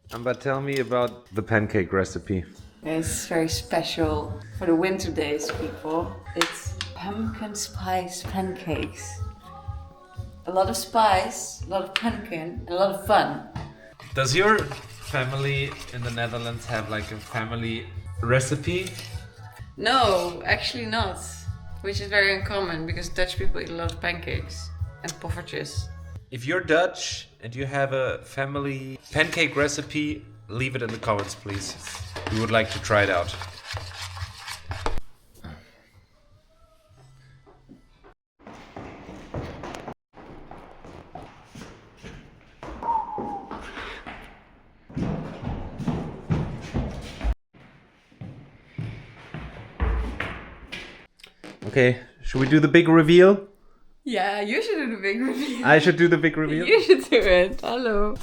But tell me about the pancake recipe. It's very special for the winter days, people. It's pumpkin spice pancakes. A lot of spice, a lot of pumpkin, and a lot of fun. Does your family in the Netherlands have like a family recipe? No, actually not. Which is very uncommon because Dutch people eat a lot of pancakes and poffertjes. If you're Dutch and you have a family pancake recipe, leave it in the comments, please. We would like to try it out. Okay, should we do the big reveal? Yeah, you should do the big reveal. I should do the big reveal? You should do it. Hello.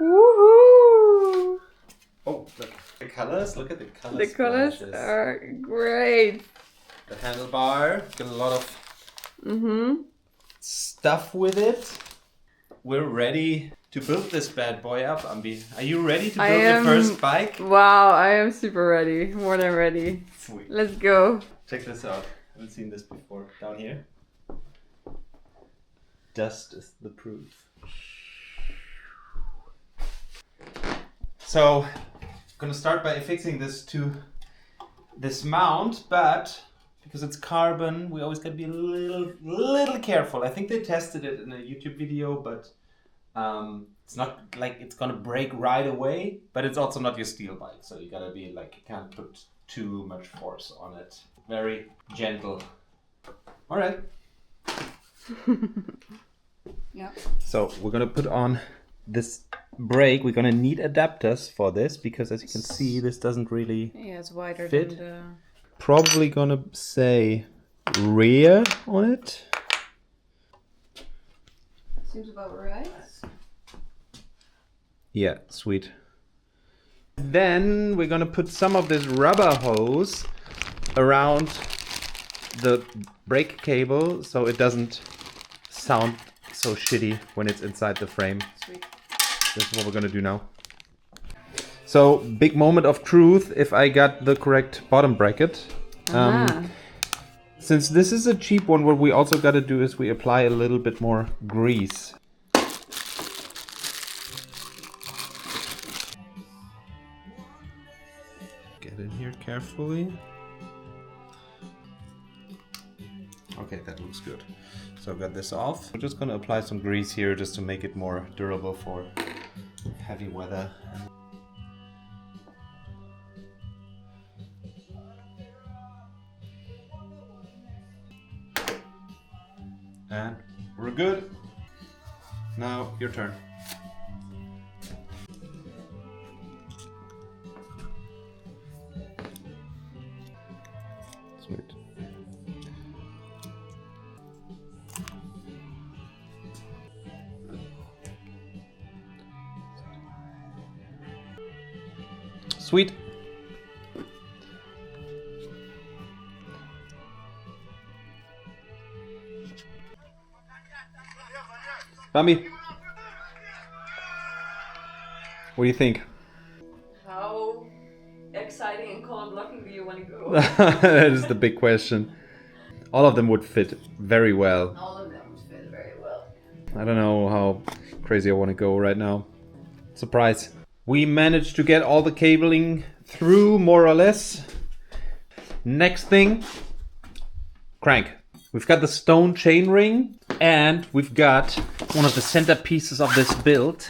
Woohoo! Oh, the colors, look at the colors. The colors are great. The handlebar, got a lot of stuff with it. We're ready to build this bad boy up, Ambi. Are you ready to build your first bike? Wow, I am super ready. More than ready. Sweet. Let's go. Check this out. I haven't seen this before. Down here. Dust is the proof. So, I'm gonna start by fixing this to this mount, but because it's carbon, we always gotta be a little careful. I think they tested it in a YouTube video, but it's not like it's gonna break right away, but it's also not your steel bike, so you gotta be like, you can't put too much force on it. Very gentle. All right. Yeah. So we're gonna put on this brake. We're gonna need adapters for this because, as you can see, this doesn't really Yeah, it's wider fit. than the... Probably gonna say rear on it. Seems about right. Yeah, sweet. Then we're gonna put some of this rubber hose around the brake cable so it doesn't sound so shitty when it's inside the frame. Sweet. This is what we're gonna do now. So, big moment of truth if I got the correct bottom bracket. Since this is a cheap one, what we also gotta do is we apply a little bit more grease. Get in here carefully. Okay, that looks good. So I got this off. We're just gonna apply some grease here just to make it more durable for heavy weather. And we're good. Now, your turn. Sweet. Sweet. Bambi, what do you think? How exciting and color blocking do you want to go? That is the big question. All of them would fit very well. All of them fit very well. I don't know how crazy I want to go right now. Surprise. We managed to get all the cabling through, more or less. Next thing, crank. We've got the stone chain ring, and we've got one of the centerpieces of this build,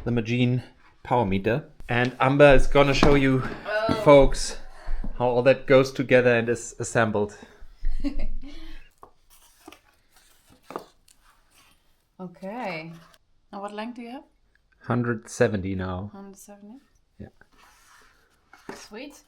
the Magene power meter. And Amber is gonna show you folks how all that goes together and is assembled. Okay. Now what length do you have? 170 now. 170? Yeah. Sweet.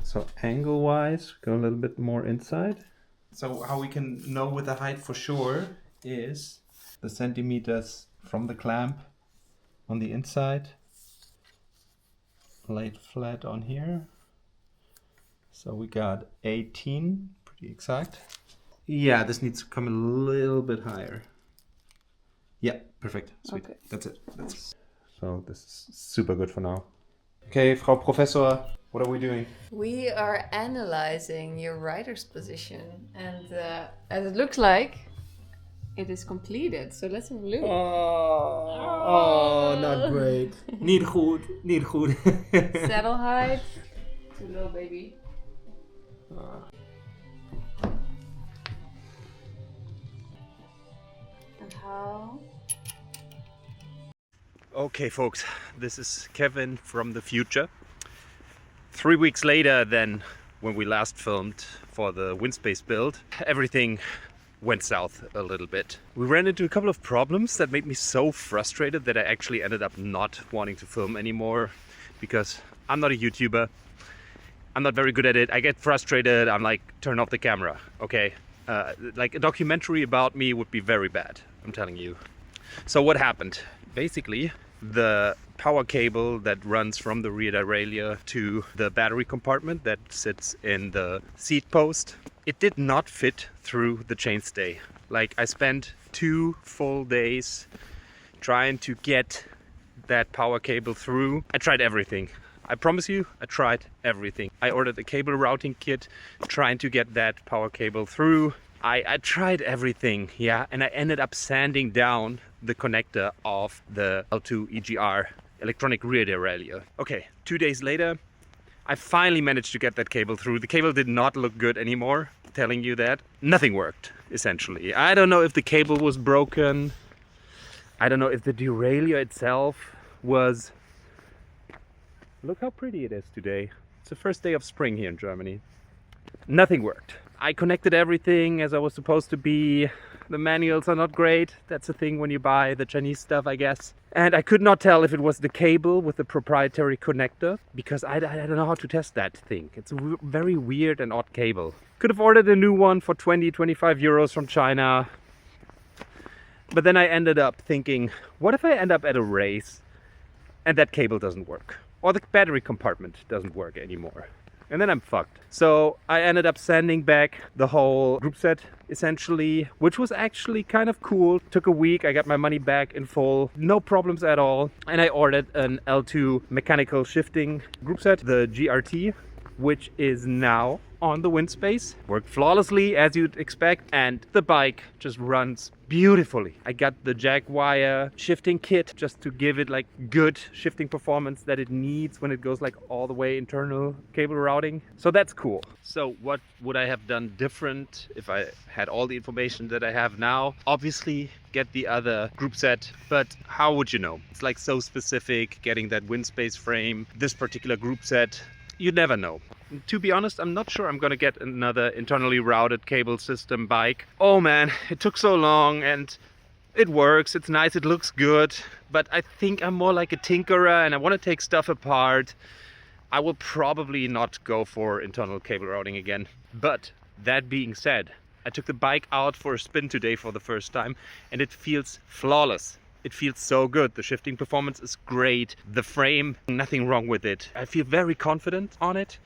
So angle-wise, go a little bit more inside. So how we can know with the height for sure is the centimeters from the clamp on the inside, laid flat on here. So we got 18, pretty exact. Yeah, this needs to come a little bit higher. Yeah, perfect. Sweet. Okay. That's it. So this is super good for now. Okay, Frau Professor, what are we doing? We are analyzing your rider's position, and as it looks like, it is completed. So let's have a look. Oh, not great. Niet goed, niet goed. Saddle height. Too low, baby. And how? Okay, folks, this is Kevin from the future. 3 weeks later than when we last filmed for the winspace build, everything went south a little bit. We ran into a couple of problems that made me so frustrated that I actually ended up not wanting to film anymore, because I'm not a YouTuber. I'm not very good at it. I get frustrated. I'm like, turn off the camera, okay? Like a documentary about me would be very bad, I'm telling you. So what happened? Basically, the power cable that runs from the rear derailleur to the battery compartment that sits in the seat post, it did not fit through the chainstay. Like, I spent 2 full days trying to get that power cable through. I tried everything. I promise you, I tried everything. I ordered a cable routing kit trying to get that power cable through. I tried everything, yeah, and I ended up sanding down the connector of the L2 EGR, electronic rear derailleur. Okay, 2 days later, I finally managed to get that cable through. The cable did not look good anymore, telling you that. Nothing worked, essentially. I don't know if the cable was broken. I don't know if the derailleur itself was... Look how pretty it is today. It's the first day of spring here in Germany. Nothing worked. I connected everything as I was supposed to be. The manuals are not great. That's the thing when you buy the Chinese stuff, I guess. And I could not tell if it was the cable with the proprietary connector, because I don't know how to test that thing. It's a very weird and odd cable. Could have ordered a new one for 20-25 euros from China. But then I ended up thinking, what if I end up at a race and that cable doesn't work? Or the battery compartment doesn't work anymore? And then I'm fucked. So I ended up sending back the whole group set, essentially, which was actually kind of cool. Took a week, I got my money back in full, no problems at all. And I ordered an L2 mechanical shifting group set, the GRT, which is now on the winspace. Worked flawlessly, as you'd expect, and the bike just runs beautifully. I got the Jaguar shifting kit just to give it like good shifting performance that it needs when it goes like all the way internal cable routing. So that's cool. So what would I have done different if I had all the information that I have now? Obviously get the other group set, but how would you know? It's like so specific, getting that winspace frame, this particular group set, you never know. To be honest, I'm not sure I'm gonna get another internally routed cable system bike. Oh man, it took so long, and it works, it's nice, it looks good, but I think I'm more like a tinkerer and I want to take stuff apart. I will probably not go for internal cable routing again. But that being said, I took the bike out for a spin today for the first time, and it feels flawless. It feels so good. The shifting performance is great. The frame, nothing wrong with it. I feel very confident on it,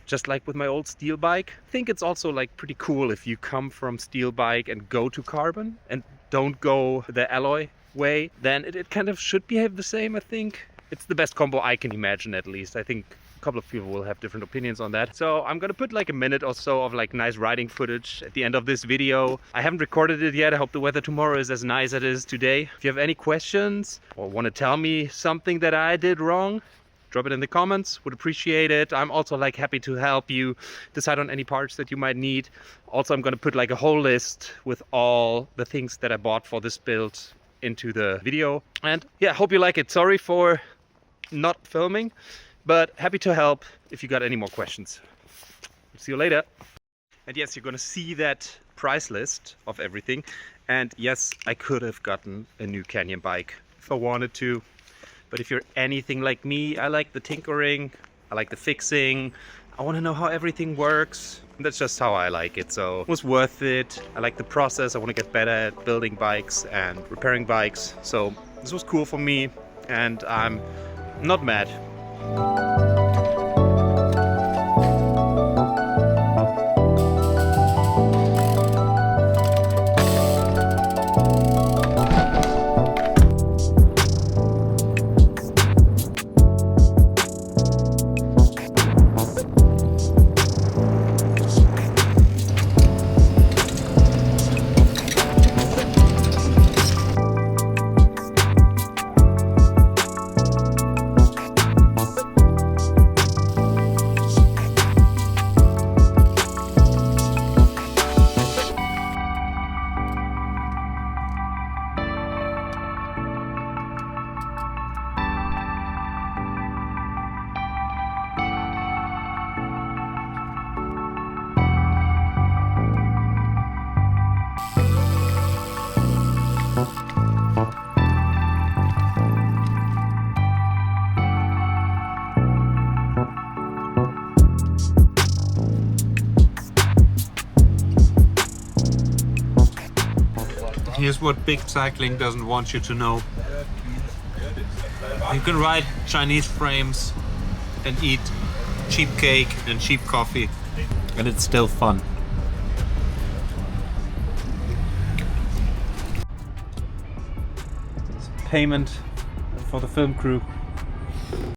just like with my old steel bike. I think it's also like pretty cool if you come from steel bike and go to carbon and don't go the alloy way, then it kind of should behave the same, I think. It's the best combo I can imagine, at least. I think a couple of people will have different opinions on that. So I'm gonna put like a minute or so of like nice riding footage at the end of this video. I haven't recorded it yet. I hope the weather tomorrow is as nice as it is today. If you have any questions or want to tell me something that I did wrong, drop it in the comments, would appreciate it. I'm also like happy to help you decide on any parts that you might need. Also, I'm gonna put like a whole list with all the things that I bought for this build into the video. And yeah, hope you like it. Sorry for not filming, but happy to help if you got any more questions. See you later. And yes, you're gonna see that price list of everything. And yes, I could have gotten a new Canyon bike if I wanted to. But if you're anything like me, I like the tinkering, I like the fixing, I want to know how everything works. That's just how I like it, so it was worth it. I like the process. I want to get better at building bikes and repairing bikes, so this was cool for me, and I'm not mad. Here's what big cycling doesn't want you to know. You can ride Chinese frames and eat cheap cake and cheap coffee, and it's still fun. Payment for the film crew.